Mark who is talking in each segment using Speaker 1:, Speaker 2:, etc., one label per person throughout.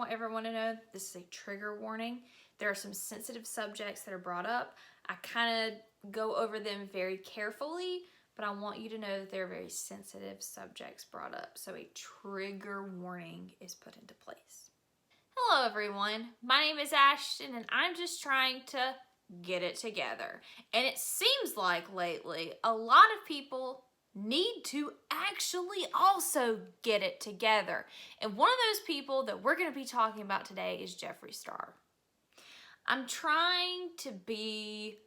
Speaker 1: want everyone to know this is a trigger warning. There are some sensitive subjects that are brought up. I kind of go over them very carefully, but I want you to know that they're very sensitive subjects brought up. So a trigger warning is put into place. Hello everyone, my name is Ashton and I'm just trying to get it together. And it seems like lately a lot of people need to actually also get it together. And one of those people that we're going to be talking about today is Jeffree Star. I'm trying to be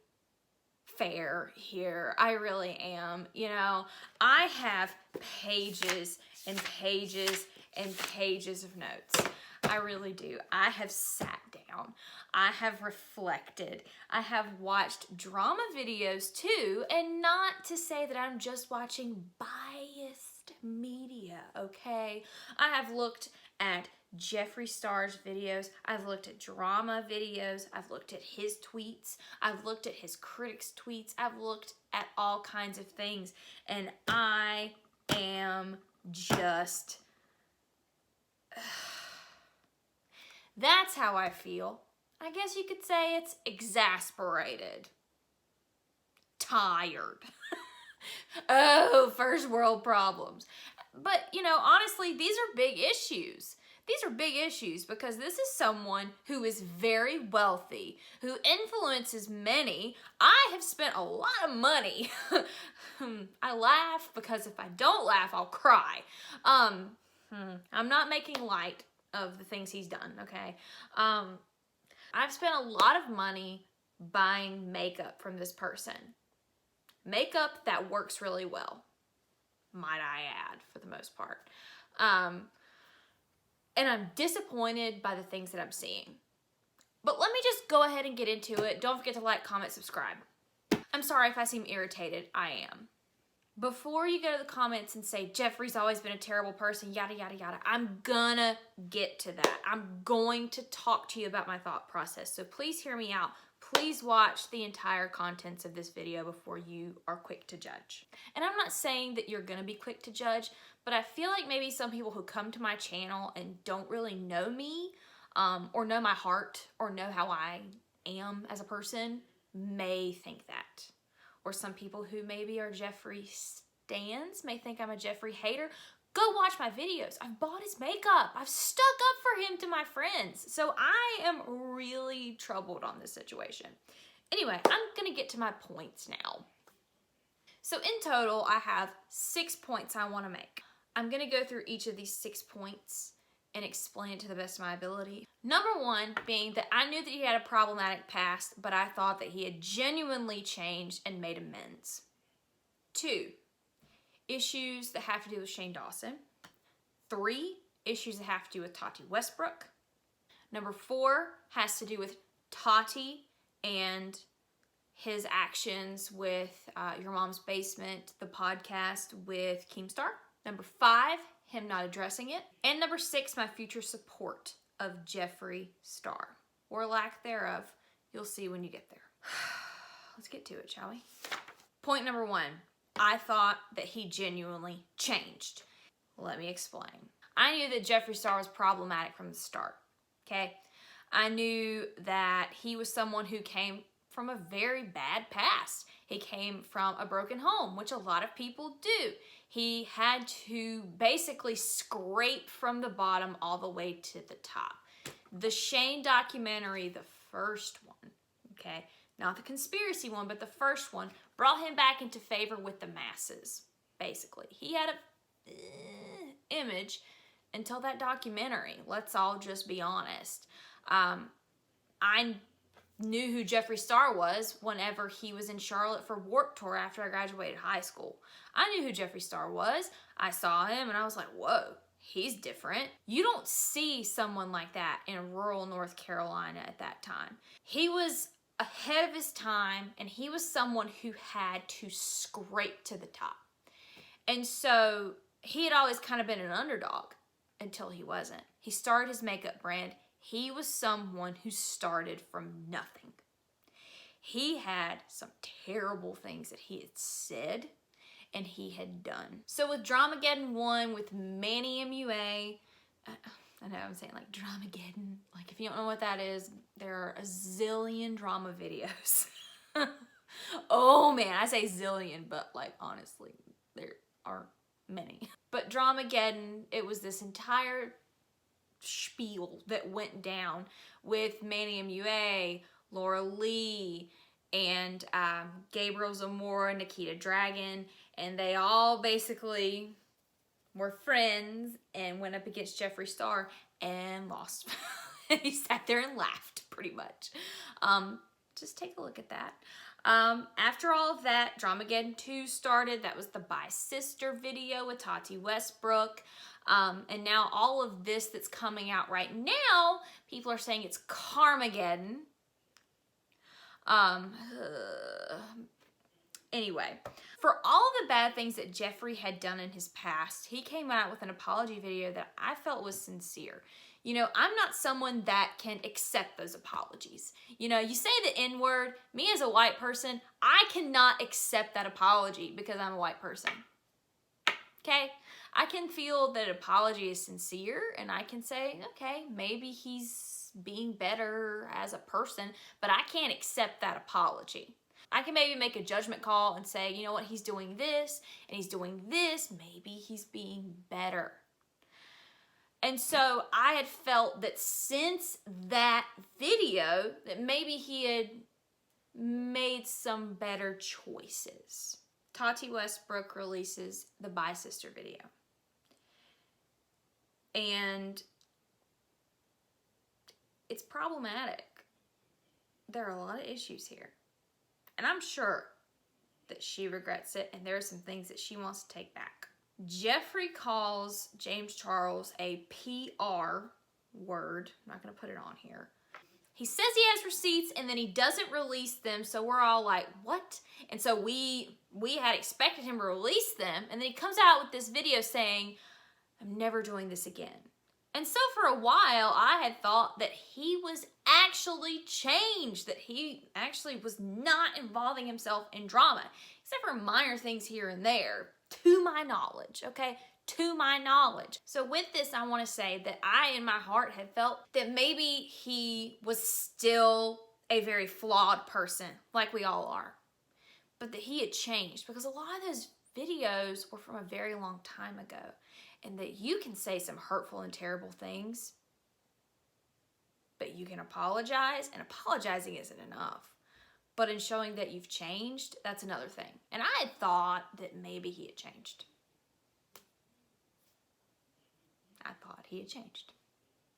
Speaker 1: fair here. I really am. You know, I have pages and pages and pages of notes. I really do. I have sat down. I have reflected. I have watched drama videos too, and not to say that I'm just watching biased media, okay? I have looked at Jeffree Star's videos. I've looked at drama videos. I've looked at his tweets. I've looked at his critics' tweets. I've looked at all kinds of things, and I am just... That's how I feel. I guess you could say it's exasperated. Tired. Oh, first world problems. But, you know, honestly, these are big issues. These are big issues because this is someone who is very wealthy, who influences many. I have spent a lot of money. I laugh because if I don't laugh, I'll cry. I'm not making light of the things he's done, okay? I've spent a lot of money buying makeup from this person. Makeup that works really well, might I add, for the most part. And I'm disappointed by the things that I'm seeing. But let me just go ahead and get into it. Don't forget to like, comment, subscribe. I'm sorry if I seem irritated. I am. Before you go to the comments and say, Jeffree's always been a terrible person, yada, yada, yada, I'm gonna get to that. I'm going to talk to you about my thought process. So please hear me out. Please watch the entire contents of this video before you are quick to judge. And I'm not saying that you're gonna be quick to judge, but I feel like maybe some people who come to my channel and don't really know me, or know my heart, or know how I am as a person, may think that. Or some people who maybe are Jeffree stans may think I'm a Jeffree hater. Go watch my videos. I've bought his makeup. I've stuck up for him to my friends. So I am really troubled on this situation. Anyway, I'm gonna get to my points now. So in total, I have 6 points I wanna make. I'm gonna go through each of these 6 points and explain it to the best of my ability. Number one being that I knew that he had a problematic past, but I thought that he had genuinely changed and made amends. 2, issues that have to do with Shane Dawson. 3, issues that have to do with Tati Westbrook. Number 4 has to do with Tati and his actions with Your Mom's Basement, the podcast with Keemstar. Number 5, him not addressing it. And number 6, my future support of Jeffree Star, or lack thereof. You'll see when you get there. Let's get to it, shall we? Point number 1, I thought that he genuinely changed. Let me explain. I knew that Jeffree Star was problematic from the start, okay? I knew that he was someone who came from a very bad past. He came from a broken home, which a lot of people do. He had to basically scrape from the bottom all the way to the top. The Shane documentary, the first one, okay, not the conspiracy one, but the first one, brought him back into favor with the masses, basically. He had a image until that documentary. Let's all just be honest. I knew who Jeffree Star was whenever he was in Charlotte for Warped Tour after I graduated high school. I knew who Jeffree Star was. I saw him and I was like, whoa, he's different. You don't see someone like that in rural North Carolina at that time. He was ahead of his time and he was someone who had to scrape to the top. And so he had always kind of been an underdog until he wasn't. He started his makeup brand. He was someone who started from nothing. He had some terrible things that he had said and he had done. So with Dramageddon 1, with Manny MUA, I know I'm saying like Dramageddon. Like if you don't know what that is, there are a zillion drama videos. Oh man, I say zillion, but like honestly, there are many. But Dramageddon, it was this entire spiel that went down with Manny MUA, Laura Lee, and Gabriel Zamora, Nikita Dragon, and they all basically were friends and went up against Jeffree Star and lost. He sat there and laughed pretty much. Just take a look at that. After all of that, Dramageddon 2 started. That was the By Sister video with Tati Westbrook. And now all of this that's coming out right now, people are saying it's Carmageddon. Anyway, for all the bad things that Jeffree had done in his past, he came out with an apology video that I felt was sincere. You know, I'm not someone that can accept those apologies. You know, you say the N-word, me as a white person, I cannot accept that apology because I'm a white person. Okay? I can feel that apology is sincere and I can say, okay, maybe he's being better as a person, but I can't accept that apology. I can maybe make a judgment call and say, you know what, he's doing this and he's doing this, maybe he's being better. And so I had felt that since that video, that maybe he had made some better choices. Tati Westbrook releases the By Sister video. And it's problematic. There are a lot of issues here. And I'm sure that she regrets it and there are some things that she wants to take back. Jeffree calls James Charles a PR word. I'm not going to put it on here. He says he has receipts and then he doesn't release them, so we're all like, what? And so we had expected him to release them, and then he comes out with this video saying, I'm never doing this again. And so for a while, I had thought that he was actually changed, that he actually was not involving himself in drama, except for minor things here and there, to my knowledge, okay? To my knowledge. So with this, I want to say that I, in my heart, had felt that maybe he was still a very flawed person, like we all are, but that he had changed, because a lot of those videos were from a very long time ago, and that you can say some hurtful and terrible things, but you can apologize, and apologizing isn't enough. But in showing that you've changed, that's another thing. And I had thought that maybe he had changed. I thought he had changed.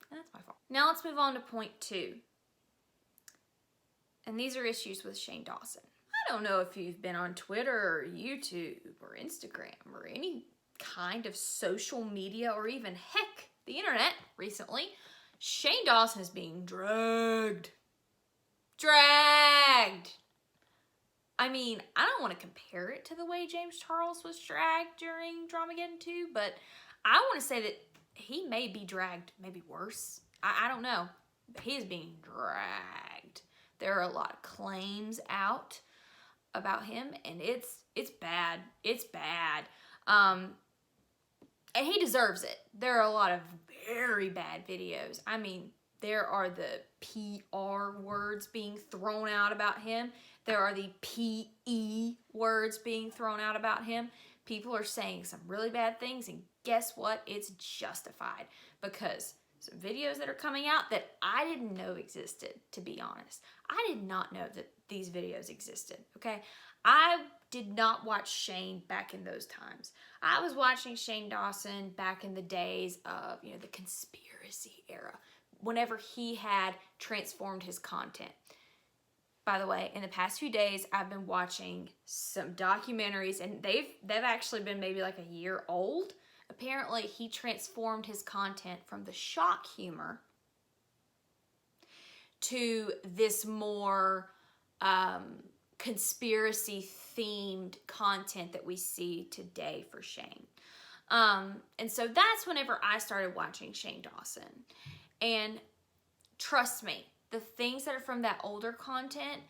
Speaker 1: And that's my fault. Now let's move on to point 2. And these are issues with Shane Dawson. I don't know if you've been on Twitter or YouTube or Instagram or any kind of social media or even, heck, the internet recently. Shane Dawson is being dragged. I mean, I don't want to compare it to the way James Charles was dragged during Dramageddon 2, but I want to say that he may be dragged, maybe worse. I don't know. But he is being dragged. There are a lot of claims out about him, and it's bad. It's bad. And he deserves it. There are a lot of very bad videos. I mean, there are the PR words being thrown out about him. There are the PE words being thrown out about him. People are saying some really bad things, and guess what? It's justified, because some videos that are coming out that I didn't know existed, to be honest. I did not know that these videos existed, okay? I did not watch Shane back in those times. I was watching Shane Dawson back in the days of, you know, the conspiracy era, whenever he had transformed his content. By the way, in the past few days, I've been watching some documentaries, and they've actually been maybe like a year old. Apparently, he transformed his content from the shock humor to this more conspiracy-themed content that we see today for Shane. And so that's whenever I started watching Shane Dawson. And trust me, the things that are from that older content,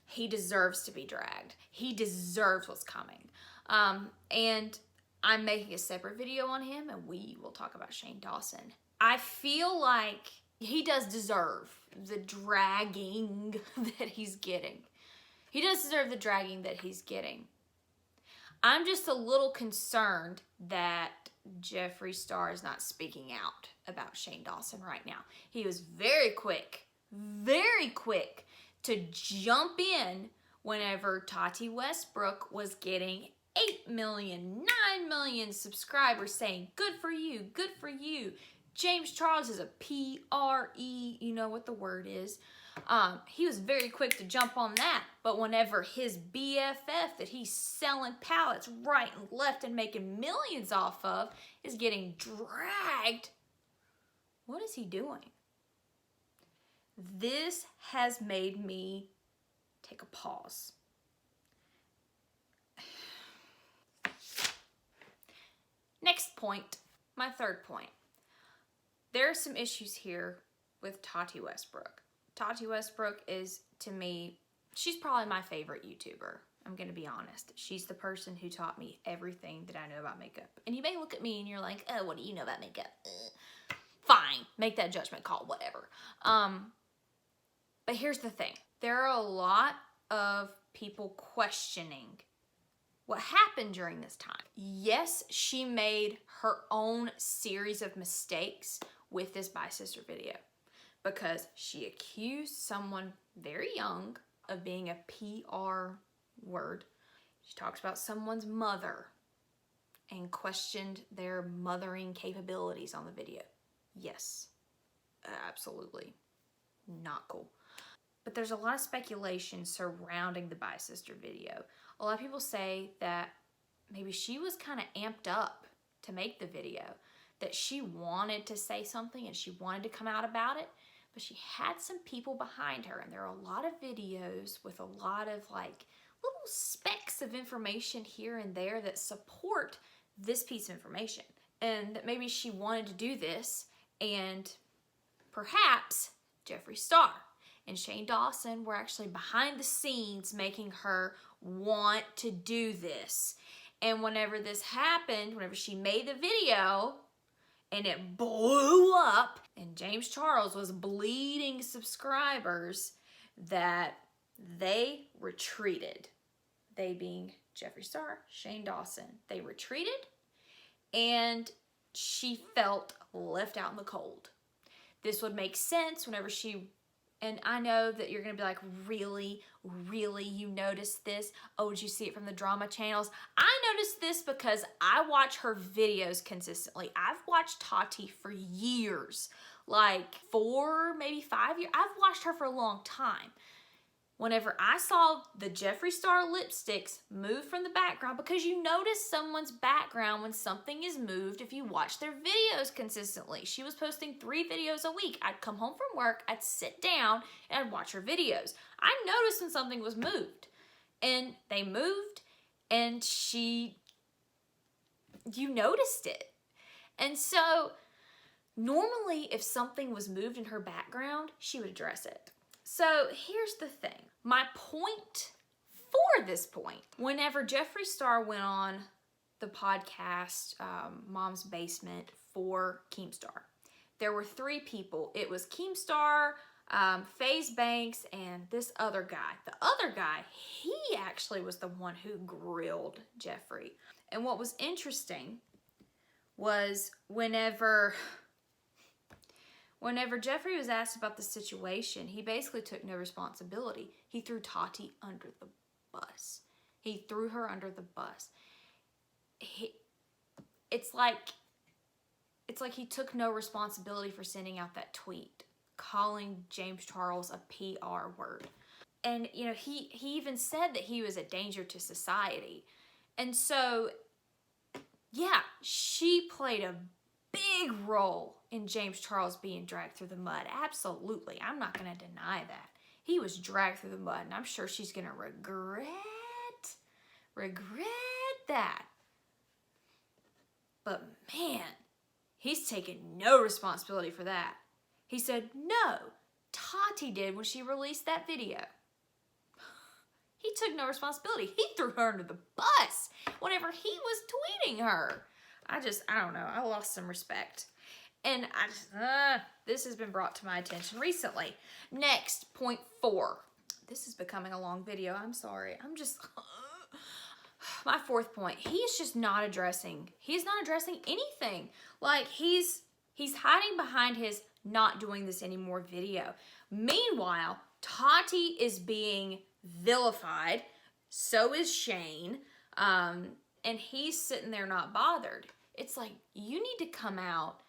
Speaker 1: he deserves to be dragged. He deserves what's coming. And I'm making a separate video on him, and we will talk about Shane Dawson. I feel like he does deserve the dragging that he's getting. He does deserve the dragging that he's getting. I'm just a little concerned that Jeffree Star is not speaking out about Shane Dawson right now. He was very quick to jump in whenever Tati Westbrook was getting 8 million, 9 million subscribers saying, good for you, good for you. James Charles is a P-R-E, you know what the word is. He was very quick to jump on that, but whenever his BFF that he's selling pallets right and left and making millions off of is getting dragged, what is he doing? This has made me take a pause. Next point, my third point. There are some issues here with Tati Westbrook. Tati Westbrook is, to me, she's probably my favorite YouTuber. I'm going to be honest. She's the person who taught me everything that I know about makeup. And you may look at me and you're like, oh, what do you know about makeup? Fine, make that judgment call, whatever. But here's the thing. There are a lot of people questioning what happened during this time. Yes, she made her own series of mistakes with this Bye Sister video because she accused someone very young of being a PR word. She talks about someone's mother and questioned their mothering capabilities on the video. Yes, absolutely not cool. But there's a lot of speculation surrounding the Bye Sister video. A lot of people say that maybe she was kind of amped up to make the video, that she wanted to say something and she wanted to come out about it, but she had some people behind her, and there are a lot of videos with a lot of like little specks of information here and there that support this piece of information, and that maybe she wanted to do this, and perhaps Jeffree Star and Shane Dawson were actually behind the scenes making her want to do this. And whenever this happened, whenever she made the video and it blew up and James Charles was bleeding subscribers, that they retreated. They being Jeffree Star, Shane Dawson. They retreated and she felt left out in the cold. This would make sense whenever she, and I know that you're going to be like, really, you noticed this? Oh, did you see it from the drama channels? I noticed this because I watch her videos consistently. I've watched Tati for years, like 4, maybe 5 years. I've watched her for a long time. Whenever I saw the Jeffree Star lipsticks move from the background, because you notice someone's background when something is moved if you watch their videos consistently. She was posting 3 videos a week. I'd come home from work, I'd sit down, and I'd watch her videos. I noticed when something was moved. And they moved, and you noticed it. And so, normally if something was moved in her background, she would address it. So here's the thing. My point for this point, whenever Jeffree Star went on the podcast, Mom's Basement for Keemstar, there were 3 people. It was Keemstar, FaZe Banks, and this other guy. The other guy, he actually was the one who grilled Jeffree. And what was interesting was whenever Jeffree was asked about the situation, he basically took no responsibility. He threw Tati under the bus. He threw her under the bus. It's like he took no responsibility for sending out that tweet, calling James Charles a PR word. And, you know, he even said that he was a danger to society. And so, yeah, she played a big role in James Charles being dragged through the mud. Absolutely. I'm not going to deny that. He was dragged through the mud, and I'm sure she's going to regret that. But man, he's taken no responsibility for that. He said, no, Tati did when she released that video. He took no responsibility. He threw her under the bus. whenever he was tweeting her. I don't know. I lost some respect. And this has been brought to my attention recently. Next, point 4. This is becoming a long video. I'm sorry. My 4th point. He's just not addressing. He's not addressing anything. Like, he's hiding behind his not doing this anymore video. Meanwhile, Tati is being vilified. So is Shane. And he's sitting there not bothered. It's like, you need to come out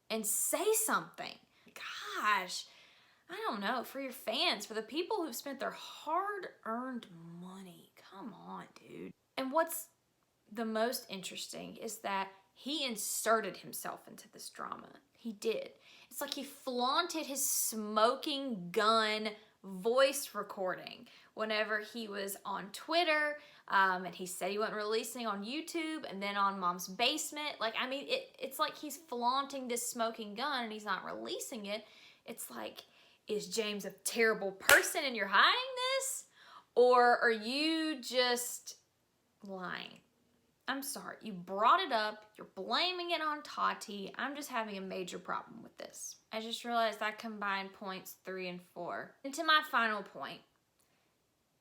Speaker 1: and say something. Gosh, I don't know, for your fans, for the people who've spent their hard-earned money. Come on, dude. And what's the most interesting is that he inserted himself into this drama. He did. It's like he flaunted his smoking gun voice recording whenever he was on Twitter, and he said he wasn't releasing on YouTube and then on Mom's Basement. Like, I mean, it's like he's flaunting this smoking gun and he's not releasing it. It's like, is James a terrible person and you're hiding this? Or are you just lying? I'm sorry, you brought it up, you're blaming it on Tati. I'm just having a major problem with this. I just realized I combined points 3 and 4. And to my final point,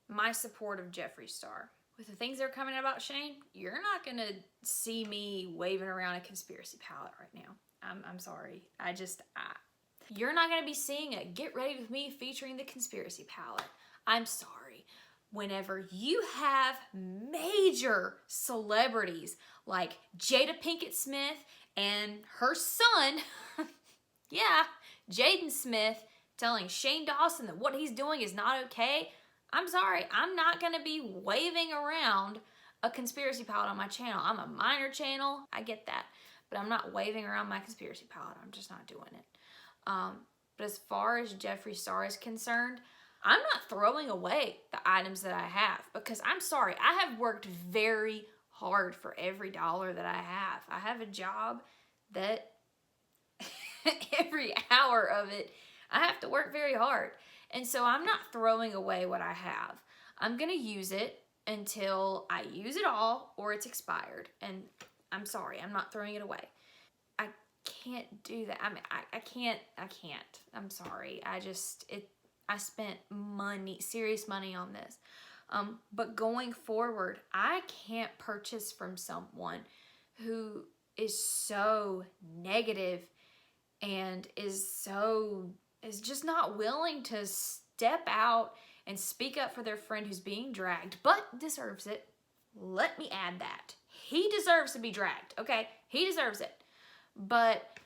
Speaker 1: my support of Jeffree Star. With the things that are coming out about Shane, you're not gonna see me waving around a conspiracy palette right now. I'm sorry. You're not gonna be seeing a Get Ready With Me featuring the conspiracy palette. I'm sorry. Whenever you have major celebrities like Jada Pinkett Smith and her son, yeah, Jaden Smith, telling Shane Dawson that what he's doing is not okay, I'm sorry, I'm not going to be waving around a conspiracy palette on my channel. I'm a minor channel, I get that, but I'm not waving around my conspiracy palette. I'm just not doing it. But as far as Jeffree Star is concerned, I'm not throwing away the items that I have, because I'm sorry, I have worked very hard for every dollar that I have. I have a job that every hour of it, I have to work very hard. And so I'm not throwing away what I have. I'm going to use it until I use it all or it's expired. And I'm sorry, I'm not throwing it away. I can't do that. I mean, I can't. I'm sorry. I spent money, serious money on this. But going forward, I can't purchase from someone who is so negative and is just not willing to step out and speak up for their friend who's being dragged, but deserves it. Let me add that. He deserves to be dragged, okay? He deserves it. But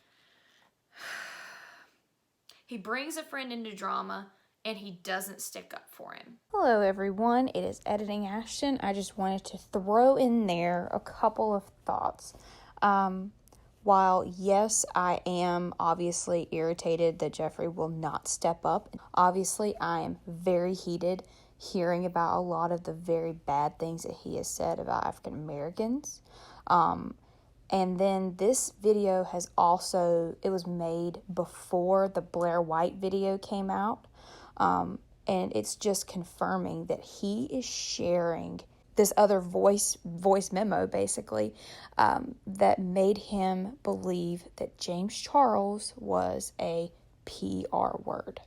Speaker 1: he brings a friend into drama and he doesn't stick up for him.
Speaker 2: Hello everyone, it is Editing Ashton. I just wanted to throw in there a couple of thoughts. While yes, I am obviously irritated that Jeffree will not step up, obviously I am very heated hearing about a lot of the very bad things that he has said about African Americans. And then this video it was made before the Blair White video came out. And it's just confirming that he is sharing this other voice memo, basically, that made him believe that James Charles was a PR word.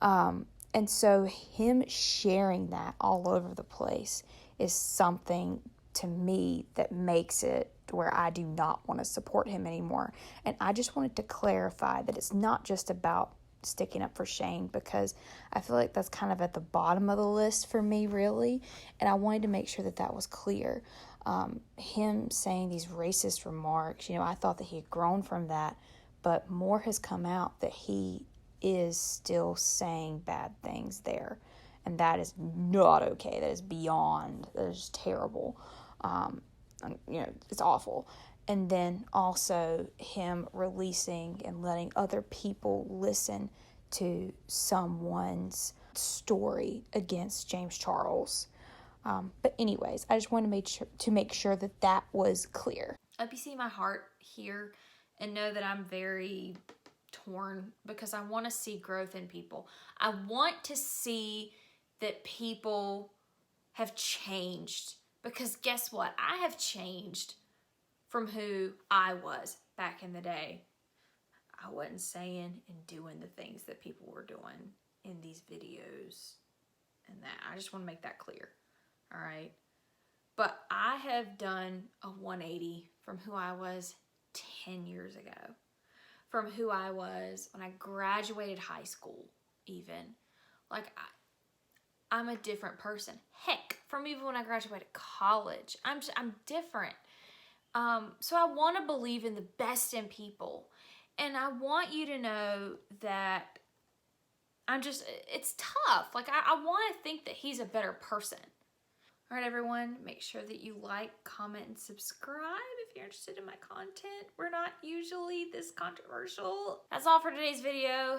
Speaker 2: And so him sharing that all over the place is something to me that makes it where I do not want to support him anymore. And I just wanted to clarify that it's not just about sticking up for Shane, because I feel like that's kind of at the bottom of the list for me, really, and I wanted to make sure that that was clear. Him saying these racist remarks, I thought that he had grown from that, but more has come out that he is still saying bad things there, and that is not okay. That is beyond, that is terrible. It's awful. And then also him releasing and letting other people listen to someone's story against James Charles. But anyways, I just wanted to make sure that that was clear.
Speaker 1: I hope you see my heart here and know that I'm very torn, because I want to see growth in people. I want to see that people have changed, Because guess what? I have changed from who I was back in the day. I wasn't saying and doing the things that people were doing in these videos and that. I just want to make that clear. All right. But I have done a 180 from who I was 10 years ago, from who I was when I graduated high school, even. Like, I'm a different person. Heck, from even when I graduated college, I'm different. So I want to believe in the best in people. And I want you to know that it's tough. Like, I want to think that he's a better person. All right, everyone, make sure that you like, comment, and subscribe if you're interested in my content. We're not usually this controversial. That's all for today's video.